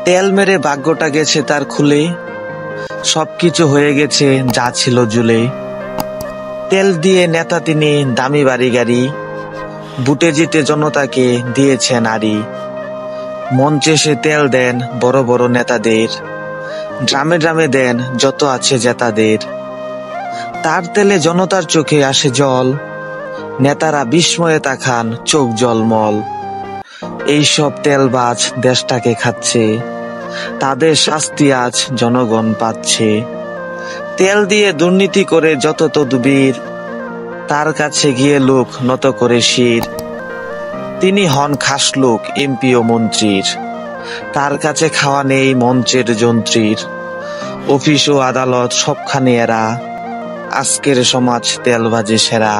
তেল মেরে ভাগ্যটা গেছে তার খুলে, সবকিছু হয়ে গেছে যা ছিল জুলে। তেল দিয়ে নেতা তিনি, দামি বাড়ি গাড়ি, বুটে জিতে জনতাকে দিয়েছে নারী। মঞ্চে সে তেল দেন বড় বড় নেতাদের, ড্রামে ড্রামে দেন যত আছে জেতাদের। তার তেলে জনতার চোখে আসে জল, নেতারা বিস্ময়ে তাকান চোখ জলমল। এইসব তেলবাজ দেশটাকে খাচ্ছে, তাদের শাস্তি আজ জনগণ পাচ্ছে। তেল দিয়ে দুর্নীতি করে যত তদবির, তার কাছে গিয়ে লোক নত করে শির। তিনি হন খাস লোক এমপি ও মন্ত্রীর, তার কাছে খাওয়া নেই মঞ্চের যন্ত্রীর। অফিস ও আদালত সবখানে এরা, আজকের সমাজ তেলবাজে সেরা।